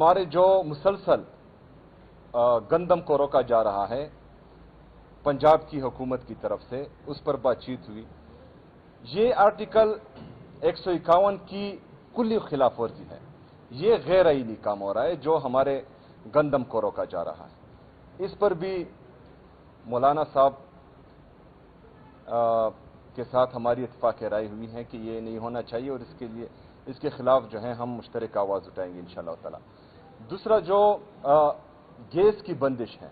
हमारे जो मुसलसल गंदम को रोका जा रहा है पंजाब की हुकूमत की तरफ से, उस पर बातचीत हुई। ये आर्टिकल 151 की कुल्ली खिलाफ वर्जी है। ये गैर आईनी काम हो रहा है जो हमारे गंदम को रोका जा रहा है। इस पर भी मौलाना साहब के साथ हमारी इत्तेफाक राय हुई है कि ये नहीं होना चाहिए और इसके खिलाफ जो है हम मुश्तरक आवाज़ उठाएंगे इंशाअल्लाह ताला। दूसरा जो गैस की बंदिश है,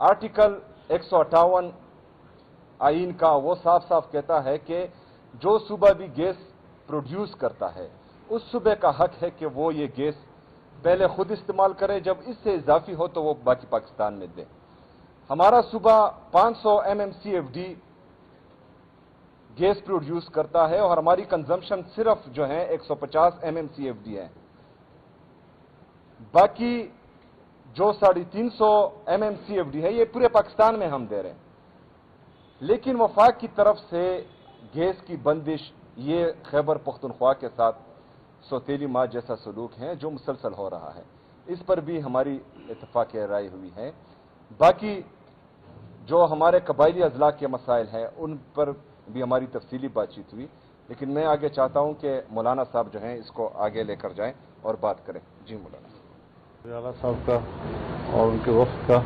आर्टिकल 158 आइन का वो साफ साफ कहता है कि जो सूबा भी गैस प्रोड्यूस करता है उस सूबे का हक है कि वो ये गैस पहले खुद इस्तेमाल करे, जब इससे इजाफी हो तो वो बाकी पाकिस्तान में दे। हमारा सूबा 500 MMCFD गैस प्रोड्यूस करता है और हमारी कंजम्पशन सिर्फ जो है 150 MMCFD है। बाकी जो 350 MMCFD है ये पूरे पाकिस्तान में हम दे रहे हैं। लेकिन वफाक की तरफ से गैस की बंदिश ये खैबर पख्तूनख्वा के साथ सौतेली माँ जैसा सलूक है जो मुसलसल हो रहा है। इस पर भी हमारी इत्तेफाक राय हुई है। बाकी जो हमारे कबायली अजला के मसाइल हैं उन पर भी हमारी तफसीली बातचीत हुई। लेकिन मैं आगे चाहता हूं कि मौलाना साहब जो हैं इसको आगे लेकर जाएं और बात करें। जी मौलाना आला साहब का और उनके वफ्द का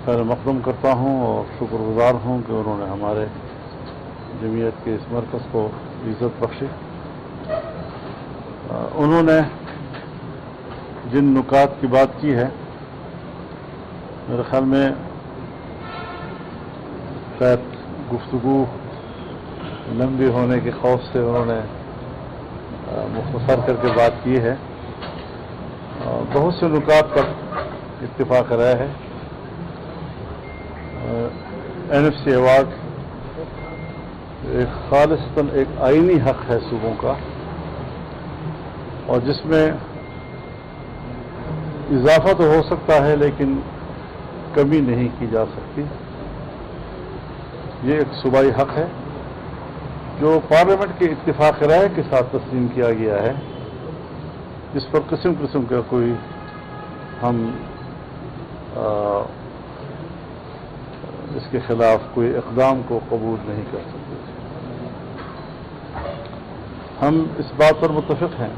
खैर मकदम करता हूं और शुक्रगुजार हूं कि उन्होंने हमारे जमीयत के इस मरकज़ को इज़्ज़त बख्शी। उन्होंने जिन नुकात की बात की है मेरे ख्याल में शायद गुफ्तगू लंबी होने के खौफ से उन्होंने मुख्तसर करके बात की है। बहुत से नुकात पर इत्तिफाक राय है। NFC अवार्ड एक खालिस्तन एक आईनी हक है सूबों का और जिसमें इजाफा तो हो सकता है लेकिन कमी नहीं की जा सकती। ये एक सूबाई हक है जो पार्लियामेंट के इत्तिफाक राय के साथ तस्लीम किया गया है, जिस पर किस्म किस्म का कोई हम इसके खिलाफ कोई इक़दाम को कबूल नहीं कर सकते। हम इस बात पर मुत्तफ़िक़ हैं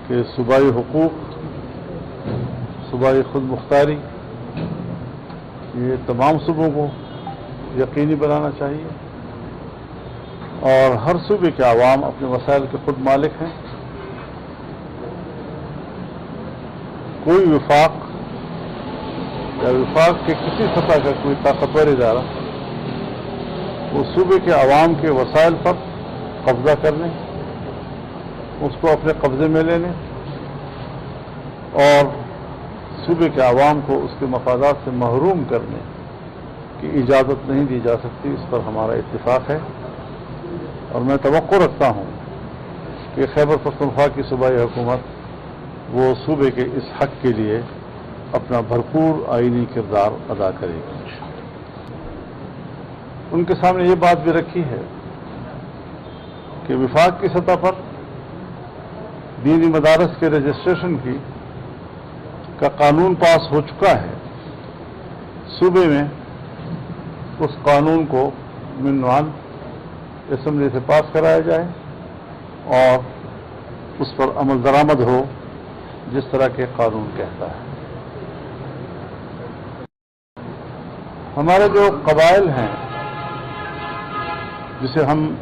कि सूबाई हुकूक, सूबाई खुद मुख्तारी ये तमाम सूबों को यकीनी बनाना चाहिए और हर सूबे के आवाम अपने वसाइल के खुद मालिक हैं। कोई विफाक या विफाक के किसी सतह का कोई ताकतवर इदारा वो सूबे के आवाम के वसाइल पर कब्जा करने, उसको अपने कब्जे में लेने और सूबे के आवाम को उसके मफादात से महरूम करने की इजाज़त नहीं दी जा सकती। इस पर हमारा इत्तिफाक है और मैं तवक्को रखता हूँ कि खैबर पख्तूनख्वा की सूबाई हुकूमत वो सूबे के इस हक के लिए अपना भरपूर आईनी किरदार अदा करेगी। उनके सामने ये बात भी रखी है कि विफाक की सतह पर दीनी मदारस के रजिस्ट्रेशन का कानून पास हो चुका है। सूबे में उस कानून को मिनवान असम्बली से पास कराया जाए और उस पर अमल दरामद हो जिस तरह के कानून कहता है। हमारे जो कबाइल हैं जिसे हम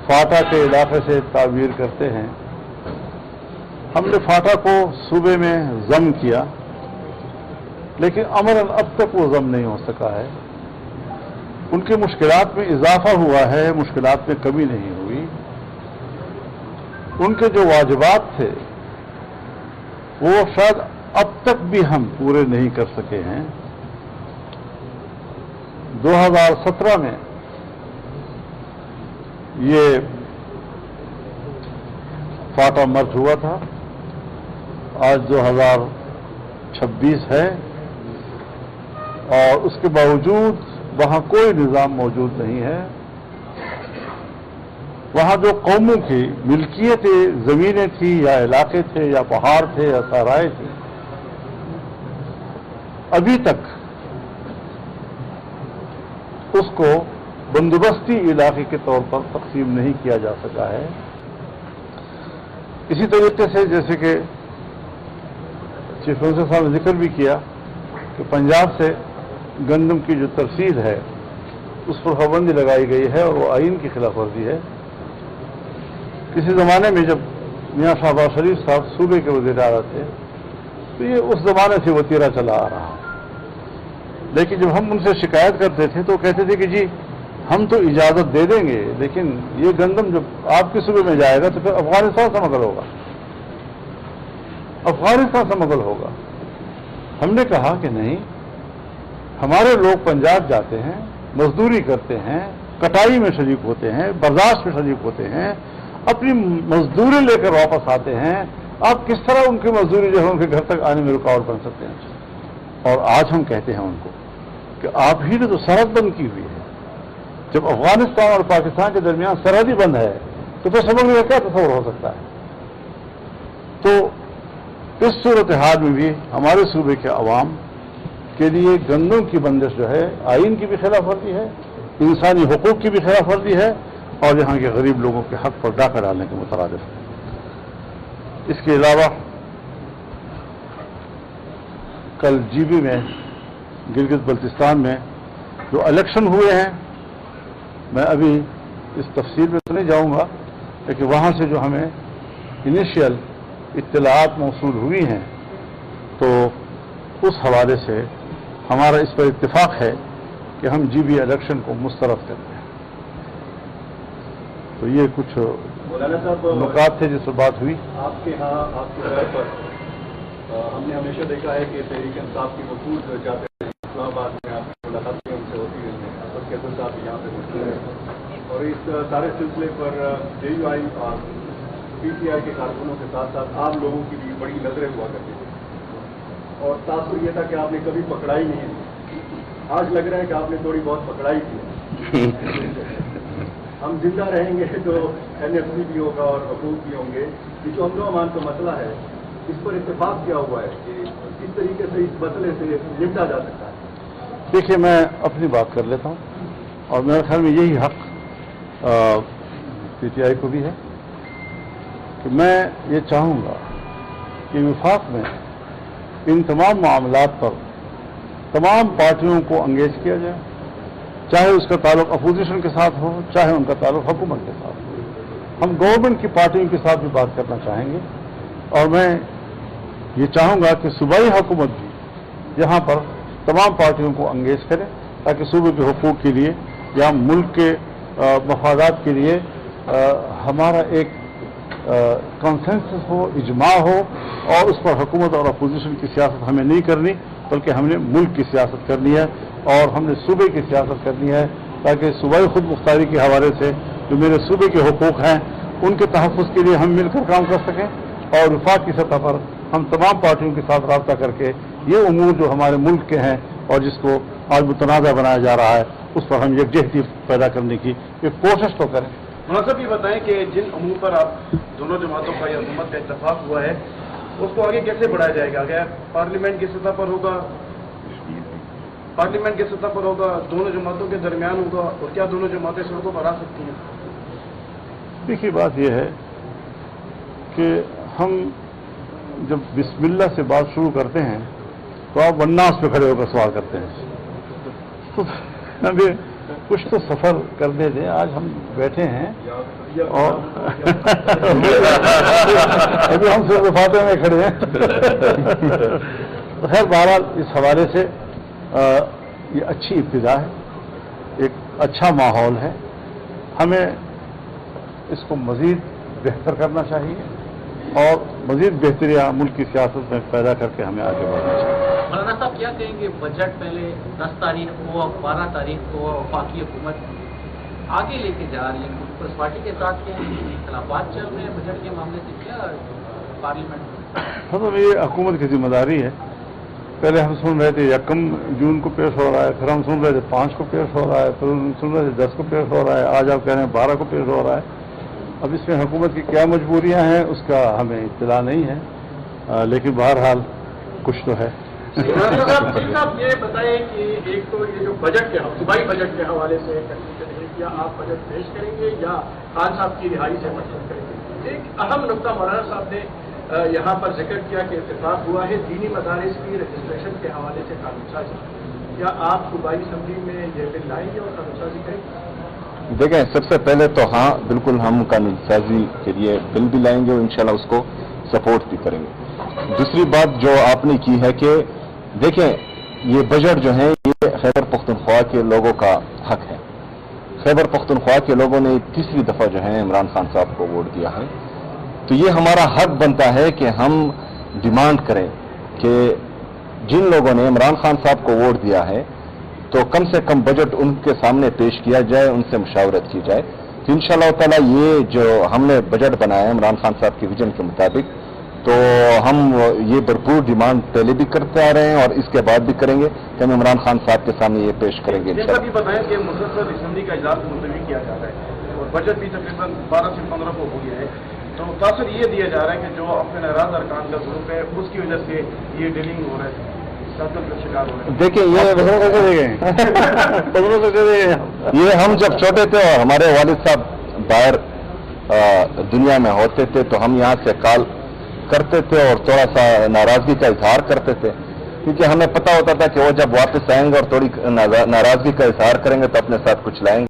फाटा के इलाके से ताबीर करते हैं, हमने फाटा को सूबे में जम किया लेकिन अमरन अब तक वो जम नहीं हो सका है। उनकी मुश्किलात में इजाफा हुआ है, मुश्किलात में कमी नहीं हुई। उनके जो वाजिबात थे वो शायद अब तक भी हम पूरे नहीं कर सके हैं। 2017 में ये फाटा मर्ज हुआ था, आज 2026 है और उसके बावजूद वहां कोई निज़ाम मौजूद नहीं है। वहाँ जो कौमों की मिल्कियत ज़मीनें थी या इलाके थे या पहाड़ थे या सराय थे, अभी तक उसको बंदोबस्ती इलाके के तौर पर तकसीम नहीं किया जा सका है। इसी तरीके से जैसे कि चीफ मिनिस्टर साहब ने जिक्र भी किया कि पंजाब से गंदम की जो तरसीद है उस पर पाबंदी लगाई गई है और वो आइन की खिलाफ वर्जी है। किसी ज़माने में जब मियां शहबाज शरीफ साहब सूबे के वज़ीर आला थे तो ये उस ज़माने से वतीरा चला आ रहा, लेकिन जब हम उनसे शिकायत करते थे तो कहते थे कि जी हम तो इजाज़त दे देंगे, लेकिन ये गंदम जब आपके सूबे में जाएगा तो फिर अफगानिस्तान से मगल होगा, अफगानिस्तान से मगल होगा। हमने कहा कि नहीं, हमारे लोग पंजाब जाते हैं, मजदूरी करते हैं, कटाई में शरीक होते हैं, बर्दाश्त में शरीक होते हैं, अपनी मजदूरी लेकर वापस आते हैं। आप किस तरह उनकी मजदूरी जो है उनके घर तक आने में रुकावट बन सकते हैं? और आज हम कहते हैं उनको कि आप ही ने तो सरहद बंद की हुई है। जब अफगानिस्तान और पाकिस्तान के दरमियान सरहद ही बंद है तो फिर समझने का क्या तस्वर हो सकता है? तो इस सूरत हाल में भी हमारे सूबे के अवाम के लिए गंदम की बंदिश जो है आइन की भी खिलाफ वर्जी है, इंसानी हुकूक की भी खिलाफ वर्जी है और यहाँ के गरीब लोगों के हक पर डाका डालने के मुतरादिफ है। इसके अलावा कल जीबी में, गिलगित बल्तिस्तान में जो इलेक्शन हुए हैं, मैं अभी इस तफसील में तो नहीं जाऊंगा, लेकिन वहाँ से जो हमें इनिशियल इत्तलाआत मौसूल हुई हैं तो उस हवाले से हमारा इस पर इत्तेफाक है कि हम जीबी इलेक्शन को मुस्तरद करते हैं। तो ये कुछ नुकात थे जिस पर बात हुई। आपके यहाँ आपके घर पर हमने हमेशा देखा है कि तहरीक इंसाफ की वकूल जाते हैं इस्लामाबाद में, आपकी मुलाकातें उनसे होती रही हैं, अब्बास कैसर साहब यहाँ पे मौजूद हैं और इस सारे सिलसिले पर JUI और PTI के कारकुनों के साथ साथ आम लोगों की भी बड़ी नजरें हुआ करती थी और तासुर यह था कि आपने कभी पकड़ाई नहीं दी। आज लग रहा है कि आपने थोड़ी बहुत पकड़ाई की। हम जिंदा रहेंगे तो NFC भी होगा और हकूक भी होंगे। ये जो अमन अमान का मसला है, इस पर इत्तेफाक क्या हुआ है कि किस तरीके से इस मसले से निपटा जा सकता है? देखिए, मैं अपनी बात कर लेता हूँ और मेरे ख्याल में यही हक PTI को भी है कि मैं ये चाहूँगा कि विफाक में इन तमाम मामलात पर तमाम पार्टियों को अंगेज किया जाए, चाहे उसका ताल्लुक अपोजिशन के साथ हो, चाहे उनका ताल्लुक हुकूमत के साथ हो। हम गवर्नमेंट की पार्टियों के साथ भी बात करना चाहेंगे और मैं ये चाहूँगा कि सूबाई हुकूमत भी यहाँ पर तमाम पार्टियों को अंगेज करे ताकि सूबे के हुकूक के लिए या मुल्क के मफादात के लिए हमारा एक कंसेंसस हो, इजमा हो और उस पर हुकूमत और अपोजिशन की सियासत हमें नहीं करनी, बल्कि हमने मुल्क की सियासत करनी है और हमने सूबे की सियासत करनी है ताकि सूबाई खुद मुख्तारी के हवाले से जो मेरे सूबे के हुकूक हैं उनके तहफ़्फ़ुज़ के लिए हम मिलकर काम कर सकें और वफाक की सतह पर हम तमाम पार्टियों के साथ रब्ता करके ये उमूर जो हमारे मुल्क के हैं और जिसको आज मुतनाज़ा बनाया जा रहा है उस पर हम यकजहती पैदा करने की एक कोशिश तो करें। मुनासिब ये बताएं कि जिन अमूर पर आप दोनों जमातों का या हुकूमत का इत्तेफाक हुआ है उसको आगे कैसे बढ़ाया जाएगा? क्या पार्लियामेंट की सतह पर होगा, पार्लियामेंट की सतह पर होगा, दोनों जमातों के दरमियान होगा और क्या दोनों जमातें सड़कों पर आ सकती हैं? देखिए, बात यह है कि हम जब बिस्मिल्लाह से बात शुरू करते हैं तो आप वन्नास पे खड़े होकर सवाल करते हैं, तो अभी कुछ तो सफर करने दें। आज हम बैठे हैं और अभी हम सिर्फ वफाते में खड़े हैं। तो खैर बहरहाल इस हवाले से ये अच्छी इब्तिदा है, एक अच्छा माहौल है, हमें इसको मज़ीद बेहतर करना चाहिए और मज़ीद बेहतरियाँ मुल्क की सियासत में पैदा करके हमें आगे बढ़ना चाहिए। मौलाना साहब क्या कहेंगे, बजट पहले 10 तारीख को 12 तारीख को वफाकी हुकूमत आगे लेके जा रही है, पीपल्स पार्टी के साथ के इख्तिलाफात चल रहे हैं बजट के मामले से, क्या पार्लियामेंट में? मतलब ये हुकूमत की जिम्मेदारी है। पहले हम सुन रहे थे 1 जून को पेश हो रहा है, फिर हम सुन रहे थे 5 को पेश हो रहा है, फिर हम सुन रहे थे 10 को पेश हो रहा है, आज आप कह रहे हैं 12 को पेश हो रहा है। अब इसमें हुकूमत की क्या मजबूरियां हैं उसका हमें इत्तला नहीं है, लेकिन बहरहाल कुछ तो है। साहब ये बताएं कि एक तो ये जो बजट के सूबाई बजट के हवाले से क्या आप बजट पेश करेंगे या खान साहब की रिहाई से मतलब करेंगे? एक अहम नुकता मौलाना साहब ने यहाँ पर जिक्र किया कि इत्तेफाक हुआ है दीनी मदारिस की रजिस्ट्रेशन के हवाले से कानून साजी। क्या आप सूबाई असम्बली में ये बिल लाएंगे और कानून साजी करेंगे? देखें, सबसे पहले तो हाँ, बिल्कुल हम कानून साजी के लिए बिल भी लाएंगे और इंशाल्लाह उसको सपोर्ट भी करेंगे। दूसरी बात जो आपने की है कि देखें, ये बजट जो है ये खैबर पख्तूनख्वा के लोगों का हक है। खैबर पख्तूनख्वा के लोगों ने तीसरी दफा जो है इमरान खान साहब को वोट दिया है, तो ये हमारा हक बनता है कि हम डिमांड करें कि जिन लोगों ने इमरान खान साहब को वोट दिया है तो कम से कम बजट उनके सामने पेश किया जाए, उनसे मुशावरत की जाए। तो इंशाअल्लाह ताला ये जो हमने बजट बनाया है इमरान खान साहब के विजन के मुताबिक, तो हम ये भरपूर डिमांड पहले भी करते आ रहे हैं और इसके बाद भी करेंगे कि हम इमरान खान साहब के सामने ये पेश करेंगे। जैसा भी बताया कि मुसलसल असम्बली का इजलास मुलतवी किया जा रहा है और बजट भी तकरीबन 12 से 15 को हो गया है, तो तासर ये दिया जा रहा है कि जो अपने नाराज अरकान का ग्रुप है उसकी वजह से ये डीलिंग हो रहा है, शासन का शिकार हो रहा है। देखिए, ये हम जब छोटे थे और हमारे वालिद साहब बाहर दुनिया में होते थे तो हम यहाँ से कॉल करते थे और थोड़ा सा नाराजगी का इजहार करते थे, क्योंकि हमें पता होता था कि वो जब वापस आएंगे और थोड़ी नाराजगी का इजहार करेंगे तो अपने साथ कुछ लाएंगे।